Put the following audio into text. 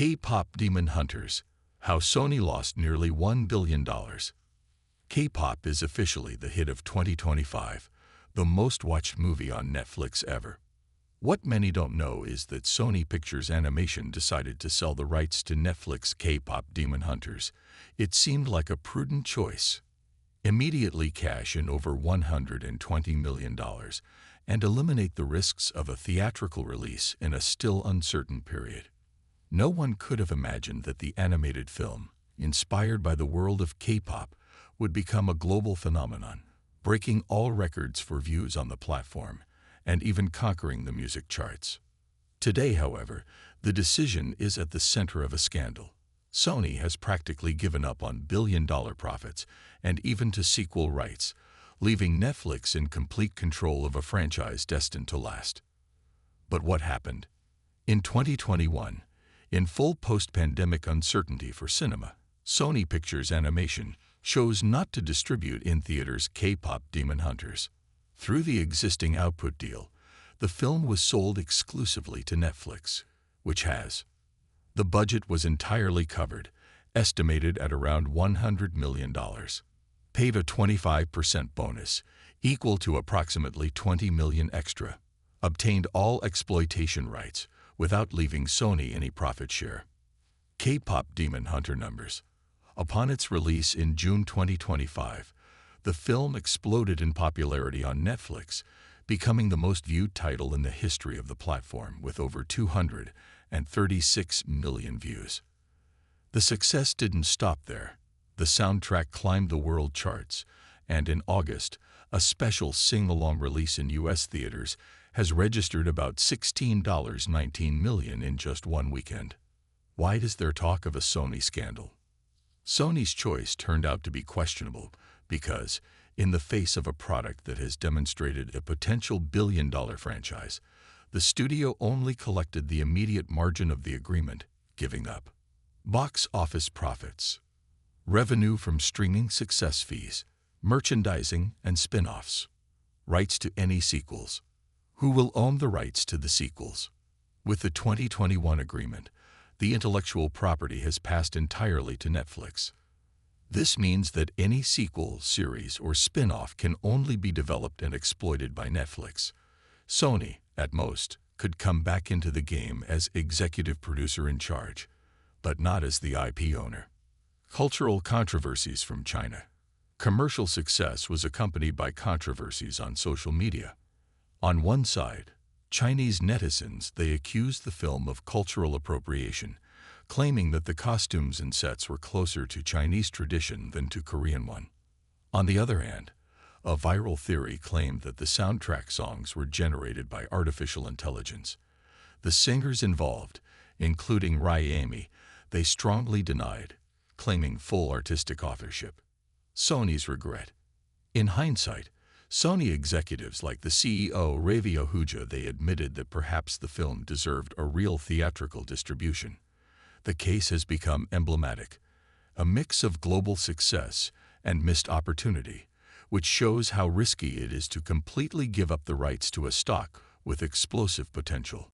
K-pop Demon Hunters: How Sony Lost Nearly $1 billion. K-pop is officially the hit of 2025, the most-watched movie on Netflix ever. What many don't know is that Sony Pictures Animation decided to sell the rights to Netflix K-pop Demon Hunters. It seemed like a prudent choice. Immediately cash in over $120 million and eliminate the risks of a theatrical release in a still uncertain period. No one could have imagined that the animated film, inspired by the world of K-pop, would become a global phenomenon, breaking all records for views on the platform and even conquering the music charts. Today, however, the decision is at the center of a scandal. Sony has practically given up on billion-dollar profits and even to sequel rights, leaving Netflix in complete control of a franchise destined to last. But what happened? In 2021, in full post-pandemic uncertainty for cinema, Sony Pictures Animation chose not to distribute in theaters K-pop Demon Hunters. Through the existing output deal, the film was sold exclusively to Netflix, which has. The budget was entirely covered, estimated at around $100 million. Paid a 25% bonus, equal to approximately $20 million extra. Obtained all exploitation rights, without leaving Sony any profit share. K-pop Demon Hunter numbers. Upon its release in June 2025, the film exploded in popularity on Netflix, becoming the most viewed title in the history of the platform with over 236 million views. The success didn't stop there. The soundtrack climbed the world charts, and in August, a special sing-along release in U.S. theaters has registered about $16.19 million in just one weekend. Why is there talk of a Sony scandal? Sony's choice turned out to be questionable because, in the face of a product that has demonstrated a potential billion-dollar franchise, the studio only collected the immediate margin of the agreement, giving up. Box office profits. Revenue from streaming success fees, merchandising, and spin-offs. Rights to any sequels. Who will own the rights to the sequels? With the 2021 agreement, the intellectual property has passed entirely to Netflix. This means that any sequel, series, or spin-off can only be developed and exploited by Netflix. Sony, at most, could come back into the game as executive producer in charge, but not as the IP owner. Cultural controversies from China. Commercial success was accompanied by controversies on social media. On one side, Chinese netizens, they accused the film of cultural appropriation, claiming that the costumes and sets were closer to Chinese tradition than to Korean one. On the other hand, a viral theory claimed that the soundtrack songs were generated by artificial intelligence. The singers involved, including Amy, they strongly denied, claiming full artistic authorship. Sony's regret. In hindsight, Sony executives like the CEO Ravi Ahuja, they admitted that perhaps the film deserved a real theatrical distribution. The case has become emblematic, a mix of global success and missed opportunity, which shows how risky it is to completely give up the rights to a stock with explosive potential.